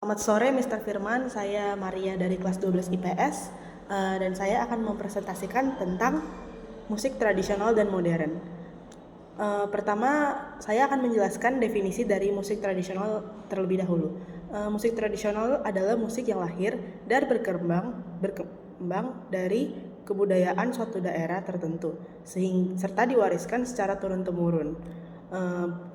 Selamat sore Mr. Firman, saya Maria dari kelas 12 IPS dan saya akan mempresentasikan tentang musik tradisional dan modern. Pertama, saya akan menjelaskan definisi dari musik tradisional terlebih dahulu. Musik tradisional adalah musik yang lahir dan berkembang dari kebudayaan suatu daerah tertentu, serta diwariskan secara turun-temurun.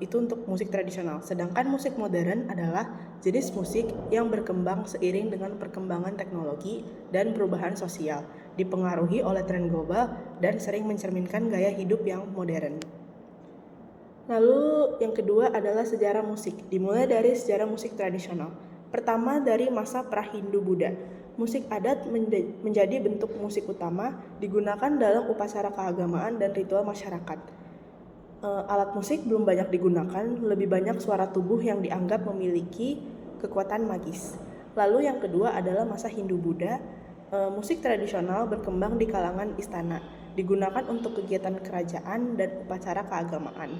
Itu untuk musik tradisional. Sedangkan musik modern adalah jenis musik yang berkembang seiring dengan perkembangan teknologi dan perubahan sosial, dipengaruhi oleh tren global dan sering mencerminkan gaya hidup yang modern. Lalu yang kedua adalah sejarah musik, dimulai dari sejarah musik tradisional. Pertama dari masa pra-Hindu-Buddha. Musik adat menjadi bentuk musik utama digunakan dalam upacara keagamaan dan ritual masyarakat. Alat musik belum banyak digunakan, lebih banyak suara tubuh yang dianggap memiliki kekuatan magis. Lalu yang kedua adalah masa Hindu-Buddha. Musik tradisional berkembang di kalangan istana, digunakan untuk kegiatan kerajaan dan upacara keagamaan.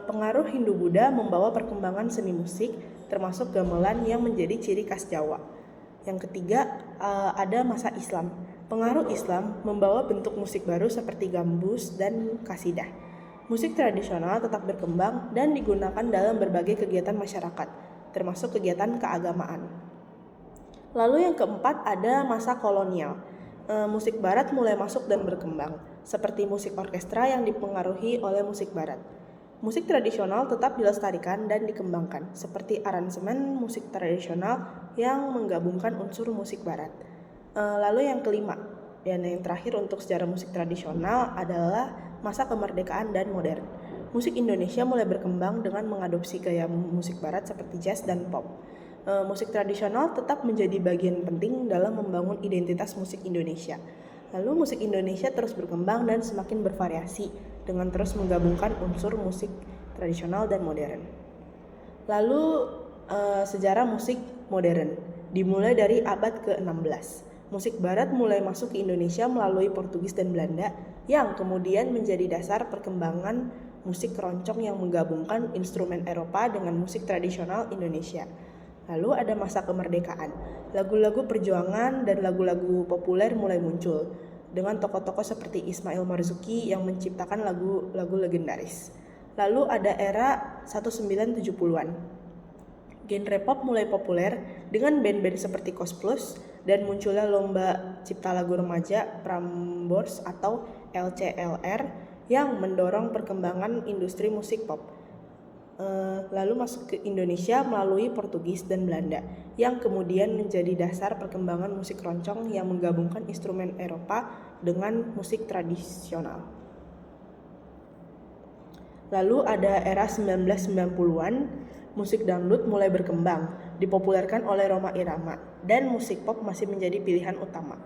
Pengaruh Hindu-Buddha membawa perkembangan seni musik, termasuk gamelan yang menjadi ciri khas Jawa. Yang ketiga, ada masa Islam. Pengaruh Islam membawa bentuk musik baru seperti gambus dan kasidah. Musik tradisional tetap berkembang dan digunakan dalam berbagai kegiatan masyarakat, termasuk kegiatan keagamaan. Lalu yang keempat ada masa kolonial. Musik barat mulai masuk dan berkembang, seperti musik orkestra yang dipengaruhi oleh musik barat. Musik tradisional tetap dilestarikan dan dikembangkan, seperti aransemen musik tradisional yang menggabungkan unsur musik barat. Lalu yang kelima, dan yang terakhir untuk sejarah musik tradisional adalah masa kemerdekaan dan modern. Musik Indonesia mulai berkembang dengan mengadopsi gaya musik barat seperti jazz dan pop. Musik tradisional tetap menjadi bagian penting dalam membangun identitas musik Indonesia. Lalu musik Indonesia terus berkembang dan semakin bervariasi dengan terus menggabungkan unsur musik tradisional dan modern. Lalu sejarah musik modern dimulai dari abad ke-16. Musik barat mulai masuk ke Indonesia melalui Portugis dan Belanda yang kemudian menjadi dasar perkembangan musik keroncong yang menggabungkan instrumen Eropa dengan musik tradisional Indonesia. Lalu ada masa kemerdekaan. Lagu-lagu perjuangan dan lagu-lagu populer mulai muncul dengan tokoh-tokoh seperti Ismail Marzuki yang menciptakan lagu-lagu legendaris. Lalu ada era 1970-an. Genre pop mulai populer dengan band-band seperti Koes Plus dan munculnya lomba cipta lagu remaja Prambors atau LCLR yang mendorong perkembangan industri musik pop. Lalu masuk ke Indonesia melalui Portugis dan Belanda yang kemudian menjadi dasar perkembangan musik keroncong yang menggabungkan instrumen Eropa dengan musik tradisional. Lalu ada era 1990-an, musik dangdut mulai berkembang, dipopulerkan oleh Rhoma Irama, dan musik pop masih menjadi pilihan utama.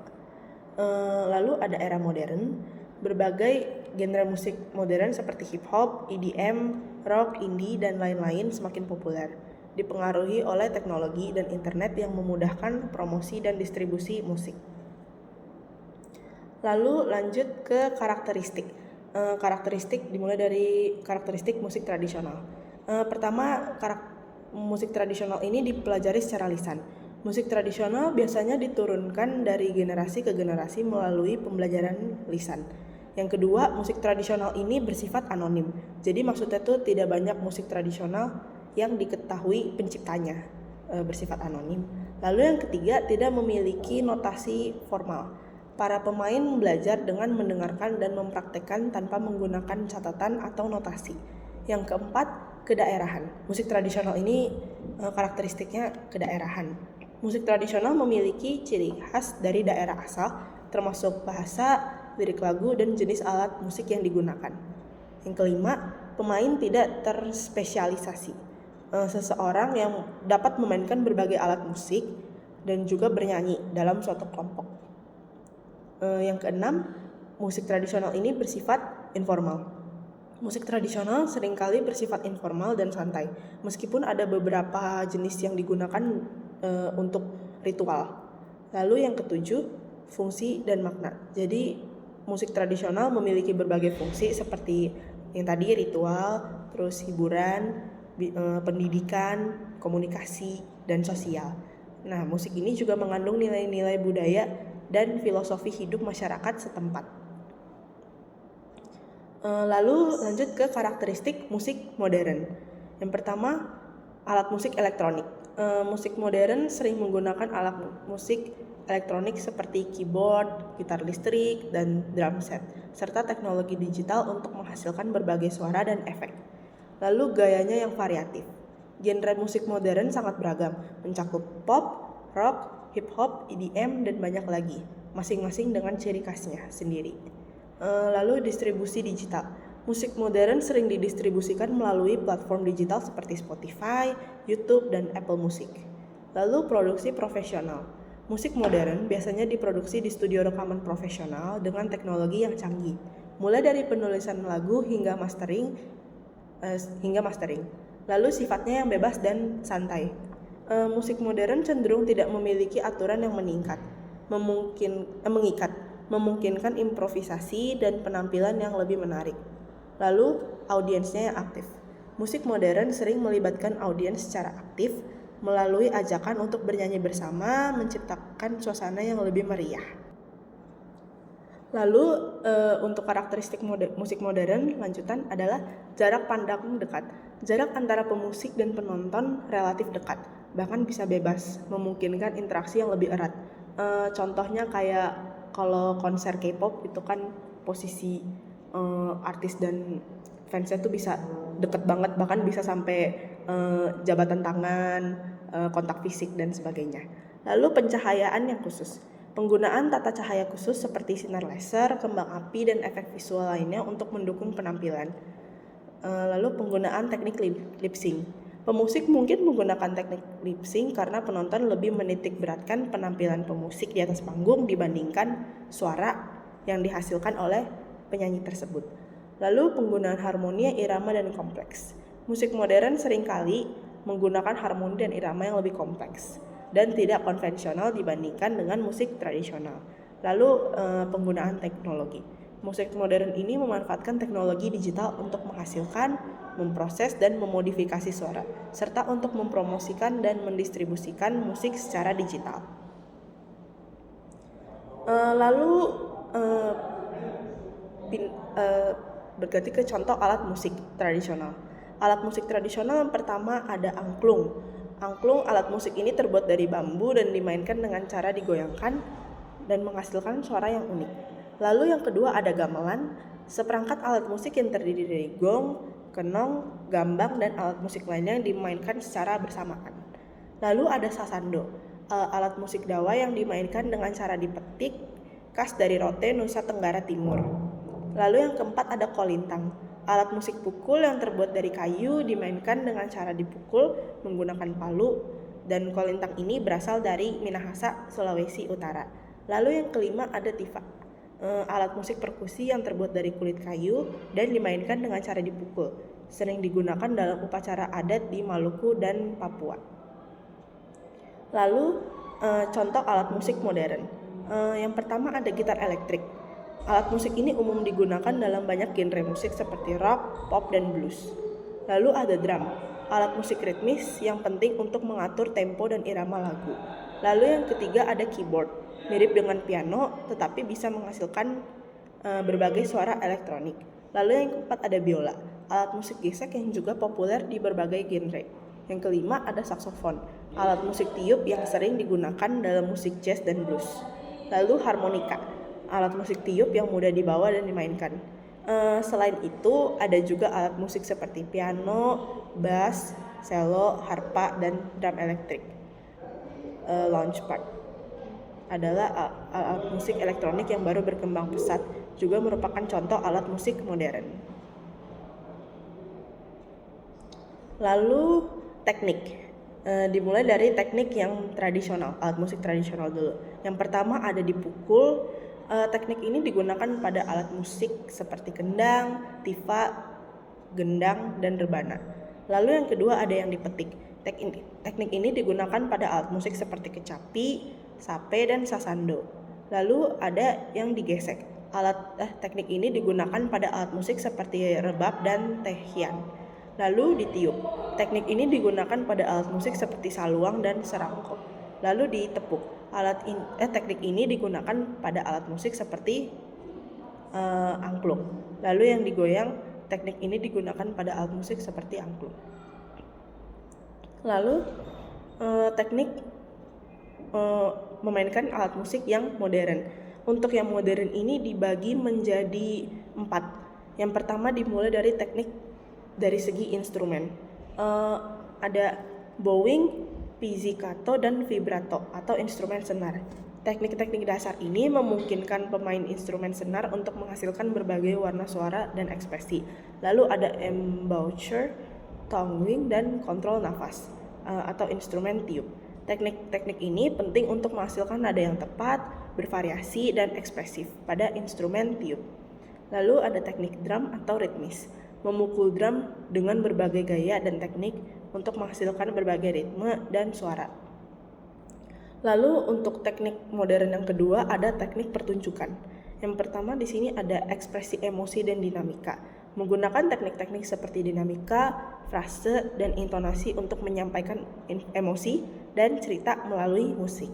Lalu ada era modern, berbagai genre musik modern seperti hip hop, EDM, rock, indie, dan lain-lain semakin populer, dipengaruhi oleh teknologi dan internet yang memudahkan promosi dan distribusi musik. Lalu lanjut ke karakteristik. Karakteristik dimulai dari karakteristik musik tradisional. Pertama, musik tradisional ini dipelajari secara lisan. Musik tradisional biasanya diturunkan dari generasi ke generasi melalui pembelajaran lisan. Yang kedua, musik tradisional ini bersifat anonim. Jadi maksudnya tuh tidak banyak musik tradisional yang diketahui penciptanya, bersifat anonim. Lalu yang ketiga, tidak memiliki notasi formal. Para pemain belajar dengan mendengarkan dan mempraktekkan tanpa menggunakan catatan atau notasi. Yang keempat, kedaerahan. Musik tradisional ini karakteristiknya kedaerahan. Musik tradisional memiliki ciri khas dari daerah asal, termasuk bahasa, lirik lagu, dan jenis alat musik yang digunakan. Yang kelima, pemain tidak terspesialisasi. Seseorang yang dapat memainkan berbagai alat musik dan juga bernyanyi dalam suatu kelompok. Yang keenam, musik tradisional ini bersifat informal. Musik tradisional seringkali bersifat informal dan santai, meskipun ada beberapa jenis yang digunakan untuk ritual. Lalu yang ketujuh, fungsi dan makna. Jadi musik tradisional memiliki berbagai fungsi seperti yang tadi ritual, terus hiburan, pendidikan, komunikasi. dan sosial. Nah, musik ini juga mengandung nilai-nilai budaya dan filosofi hidup masyarakat setempat. Lalu lanjut ke karakteristik musik modern. Yang pertama, alat musik elektronik. Musik modern sering menggunakan alat musik elektronik seperti keyboard, gitar listrik, dan drum set, serta teknologi digital untuk menghasilkan berbagai suara dan efek. Lalu gayanya yang variatif. Genre musik modern sangat beragam, mencakup pop, rock, hip hop, EDM, dan banyak lagi, masing-masing dengan ciri khasnya sendiri. Lalu distribusi digital. Musik modern sering didistribusikan melalui platform digital seperti Spotify, YouTube, dan Apple Music. Lalu produksi profesional. Musik modern biasanya diproduksi di studio rekaman profesional dengan teknologi yang canggih, mulai dari penulisan lagu hingga mastering. Lalu sifatnya yang bebas dan santai. Musik modern cenderung tidak memiliki aturan yang mengikat, memungkinkan improvisasi dan penampilan yang lebih menarik. Lalu, audiensnya yang aktif. Musik modern sering melibatkan audiens secara aktif melalui ajakan untuk bernyanyi bersama, menciptakan suasana yang lebih meriah. Lalu, untuk karakteristik musik modern lanjutan adalah jarak pandang dekat. Jarak antara pemusik dan penonton relatif dekat, bahkan bisa bebas, memungkinkan interaksi yang lebih erat. Contohnya kayak kalau konser K-pop itu kan posisi artis dan fansnya tuh bisa deket banget, bahkan bisa sampai jabatan tangan, kontak fisik dan sebagainya. Lalu pencahayaan yang khusus. Penggunaan tata cahaya khusus seperti sinar laser, kembang api, dan efek visual lainnya untuk mendukung penampilan. Lalu penggunaan teknik lip sync. Pemusik mungkin menggunakan teknik lip sync karena penonton lebih menitik beratkan penampilan pemusik di atas panggung dibandingkan suara yang dihasilkan oleh penyanyi tersebut. Lalu penggunaan harmoni, irama, dan kompleks. Musik modern seringkali menggunakan harmoni dan irama yang lebih kompleks dan tidak konvensional dibandingkan dengan musik tradisional. Lalu penggunaan teknologi. Musik modern ini memanfaatkan teknologi digital untuk menghasilkan, memproses, dan memodifikasi suara, serta untuk mempromosikan dan mendistribusikan musik secara digital. Berganti ke contoh alat musik tradisional. Alat musik tradisional yang pertama ada angklung. Angklung, alat musik ini terbuat dari bambu dan dimainkan dengan cara digoyangkan dan menghasilkan suara yang unik. Lalu yang kedua ada gamelan, seperangkat alat musik yang terdiri dari gong, kenong, gambang, dan alat musik lainnya yang dimainkan secara bersamaan. Lalu ada sasando, alat musik dawa yang dimainkan dengan cara dipetik, khas dari Rote, Nusa Tenggara Timur. Lalu yang keempat ada kolintang, alat musik pukul yang terbuat dari kayu dimainkan dengan cara dipukul menggunakan palu, dan kolintang ini berasal dari Minahasa, Sulawesi Utara. Lalu yang kelima ada tifa, alat musik perkusi yang terbuat dari kulit kayu dan dimainkan dengan cara dipukul, sering digunakan dalam upacara adat di Maluku dan Papua. Lalu contoh alat musik modern. Yang pertama ada gitar elektrik. Alat musik ini umum digunakan dalam banyak genre musik seperti rock, pop, dan blues. Lalu ada drum, alat musik ritmis yang penting untuk mengatur tempo dan irama lagu. Lalu yang ketiga ada keyboard, mirip dengan piano tetapi bisa menghasilkan berbagai suara elektronik. Lalu yang keempat ada biola, alat musik gesek yang juga populer di berbagai genre. Yang kelima ada saksofon, alat musik tiup yang sering digunakan dalam musik jazz dan blues. Lalu harmonika, alat musik tiup yang mudah dibawa dan dimainkan. Selain itu ada juga alat musik seperti piano, bass, cello, harpa, dan drum elektrik. Launchpad adalah alat musik elektronik yang baru berkembang pesat, juga merupakan contoh alat musik modern. Lalu teknik. Dimulai dari teknik yang tradisional, alat musik tradisional dulu. Yang pertama ada dipukul. Teknik ini digunakan pada alat musik seperti kendang, tifa, gendang, dan rebana. Lalu yang kedua ada yang dipetik. Teknik ini digunakan pada alat musik seperti kecapi, sape, dan sasando. Lalu ada yang digesek. Teknik ini digunakan pada alat musik seperti rebab dan tehian. lalu ditiup. Teknik ini digunakan pada alat musik seperti saluang dan serangkok, lalu ditepuk. Teknik ini digunakan pada alat musik seperti angklung, lalu yang digoyang. Teknik ini digunakan pada alat musik seperti angklung. Lalu teknik memainkan alat musik yang modern. Untuk yang modern ini dibagi menjadi 4. Yang pertama dimulai dari teknik dari segi instrumen. Ada bowing, pizzicato, dan vibrato atau instrumen senar. Teknik-teknik dasar ini memungkinkan pemain instrumen senar untuk menghasilkan berbagai warna suara dan ekspresi. Lalu ada embouchure, tonguing, dan kontrol nafas atau instrumen tiup. Teknik-teknik ini penting untuk menghasilkan nada yang tepat, bervariasi, dan ekspresif pada instrumen tiup. Lalu ada teknik drum atau ritmis, memukul drum dengan berbagai gaya dan teknik untuk menghasilkan berbagai ritme dan suara. Lalu untuk teknik modern yang kedua ada teknik pertunjukan. Yang pertama di sini ada ekspresi emosi dan dinamika, menggunakan teknik-teknik seperti dinamika, frase, dan intonasi untuk menyampaikan emosi dan cerita melalui musik.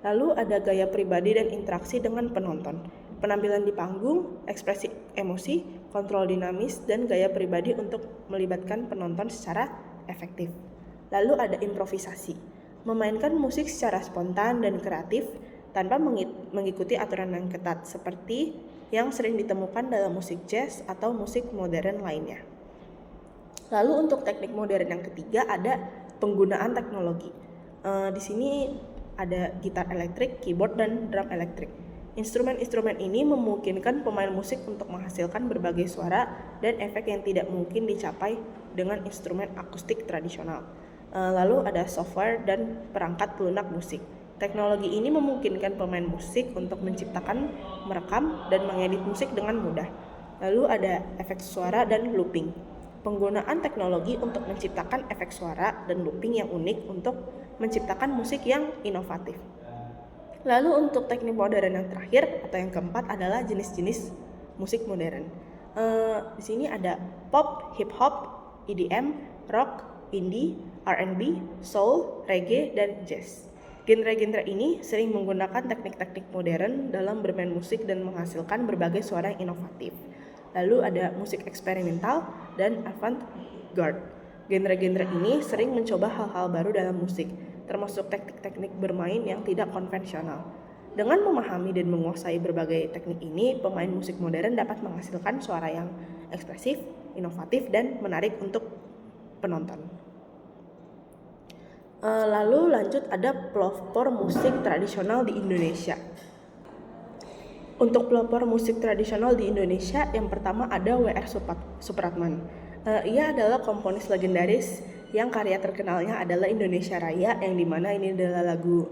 Lalu ada gaya pribadi dan interaksi dengan penonton, penampilan di panggung, ekspresi emosi, kontrol dinamis, dan gaya pribadi untuk melibatkan penonton secara efektif. Lalu ada improvisasi, memainkan musik secara spontan dan kreatif tanpa mengikuti aturan yang ketat seperti yang sering ditemukan dalam musik jazz atau musik modern lainnya. Lalu untuk teknik modern yang ketiga ada penggunaan teknologi. Di sini ada gitar elektrik, keyboard, dan drum elektrik. Instrumen-instrumen ini memungkinkan pemain musik untuk menghasilkan berbagai suara dan efek yang tidak mungkin dicapai dengan instrumen akustik tradisional. Lalu ada software dan perangkat pelunak musik. Teknologi ini memungkinkan pemain musik untuk menciptakan, merekam, dan mengedit musik dengan mudah. Lalu ada efek suara dan looping. Penggunaan teknologi untuk menciptakan efek suara dan looping yang unik untuk menciptakan musik yang inovatif. Lalu untuk teknik modern yang terakhir atau yang keempat adalah jenis-jenis musik modern. Di sini ada pop, hip hop, EDM, rock, indie, R&B, soul, reggae, dan jazz. Genre-genre ini sering menggunakan teknik-teknik modern dalam bermain musik dan menghasilkan berbagai suara yang inovatif. Lalu ada musik eksperimental dan avant-garde. Genre-genre ini sering mencoba hal-hal baru dalam musik, termasuk teknik-teknik bermain yang tidak konvensional. Dengan memahami dan menguasai berbagai teknik ini, pemain musik modern dapat menghasilkan suara yang ekspresif, inovatif, dan menarik untuk penonton. Lalu lanjut ada pelopor musik tradisional di Indonesia. Untuk pelopor musik tradisional di Indonesia, yang pertama ada W.R. Supratman. Ia adalah komponis legendaris yang karya terkenalnya adalah Indonesia Raya, yang dimana ini adalah lagu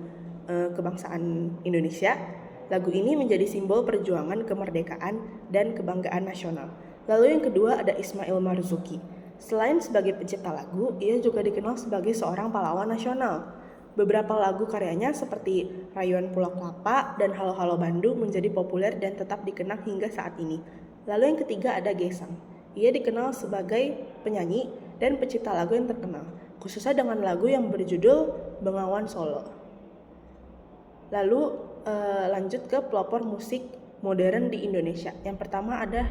kebangsaan Indonesia. Lagu ini menjadi simbol perjuangan kemerdekaan dan kebanggaan nasional. Lalu yang kedua ada Ismail Marzuki. Selain sebagai pencipta lagu, ia juga dikenal sebagai seorang pahlawan nasional. Beberapa lagu karyanya seperti Rayuan Pulau Kelapa dan Halo Halo Bandung menjadi populer dan tetap dikenang hingga saat ini. Lalu yang ketiga ada Gesang. Ia dikenal sebagai penyanyi dan pencipta lagu yang terkenal, khususnya dengan lagu yang berjudul Bengawan Solo. Lalu lanjut ke pelopor musik modern di Indonesia. Yang pertama ada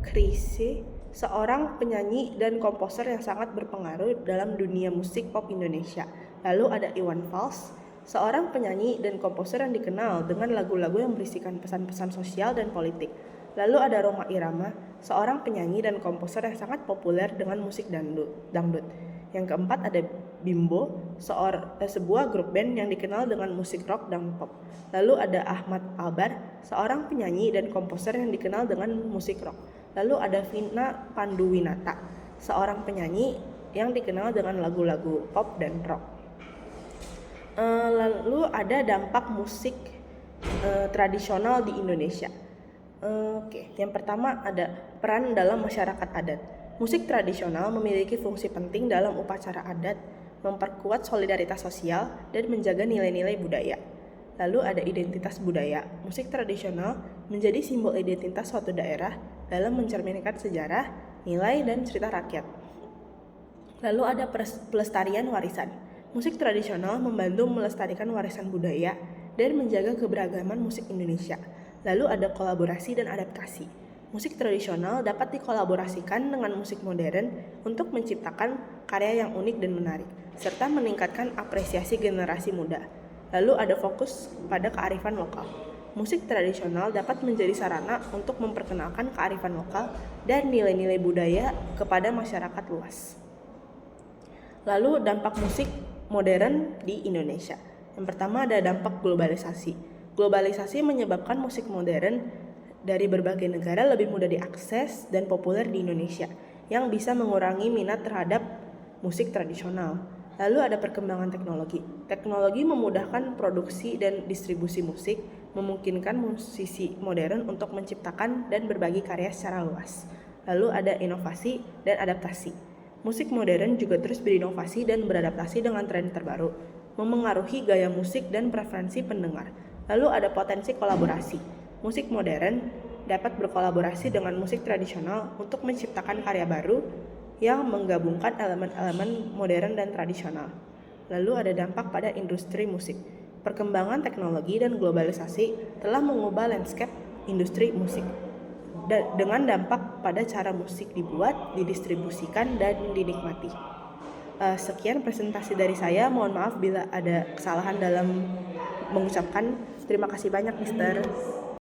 Chrisye, seorang penyanyi dan komposer yang sangat berpengaruh dalam dunia musik pop Indonesia. Lalu ada Iwan Fals, seorang penyanyi dan komposer yang dikenal dengan lagu-lagu yang berisikan pesan-pesan sosial dan politik. Lalu ada Rhoma Irama, seorang penyanyi dan komposer yang sangat populer dengan musik dangdut. Yang keempat ada Bimbo, sebuah grup band yang dikenal dengan musik rock dan pop. Lalu ada Ahmad Albar, seorang penyanyi dan komposer yang dikenal dengan musik rock. Lalu ada Vina Panduwinata, seorang penyanyi yang dikenal dengan lagu-lagu pop dan rock. Lalu ada dampak musik tradisional di Indonesia. Yang pertama ada peran dalam masyarakat adat. Musik tradisional memiliki fungsi penting dalam upacara adat, memperkuat solidaritas sosial, dan menjaga nilai-nilai budaya. Lalu ada identitas budaya. Musik tradisional menjadi simbol identitas suatu daerah dalam mencerminkan sejarah, nilai, dan cerita rakyat. Lalu ada pelestarian warisan. Musik tradisional membantu melestarikan warisan budaya dan menjaga keberagaman musik Indonesia. Lalu ada kolaborasi dan adaptasi. Musik tradisional dapat dikolaborasikan dengan musik modern untuk menciptakan karya yang unik dan menarik, serta meningkatkan apresiasi generasi muda. Lalu ada fokus pada kearifan lokal. Musik tradisional dapat menjadi sarana untuk memperkenalkan kearifan lokal dan nilai-nilai budaya kepada masyarakat luas. Lalu dampak musik modern di Indonesia. Yang pertama ada dampak globalisasi. Globalisasi menyebabkan musik modern dari berbagai negara lebih mudah diakses dan populer di Indonesia, yang bisa mengurangi minat terhadap musik tradisional. Lalu ada perkembangan teknologi. Teknologi memudahkan produksi dan distribusi musik, memungkinkan musisi modern untuk menciptakan dan berbagi karya secara luas. Lalu ada inovasi dan adaptasi. Musik modern juga terus berinovasi dan beradaptasi dengan tren terbaru, memengaruhi gaya musik dan preferensi pendengar. Lalu ada potensi kolaborasi. Musik modern dapat berkolaborasi dengan musik tradisional untuk menciptakan karya baru yang menggabungkan elemen-elemen modern dan tradisional. Lalu ada dampak pada industri musik. Perkembangan teknologi dan globalisasi telah mengubah landscape industri musik dengan dampak pada cara musik dibuat, didistribusikan, dan dinikmati. Sekian presentasi dari saya. Mohon maaf bila ada kesalahan dalam mengucapkan. Terima kasih banyak, Mister.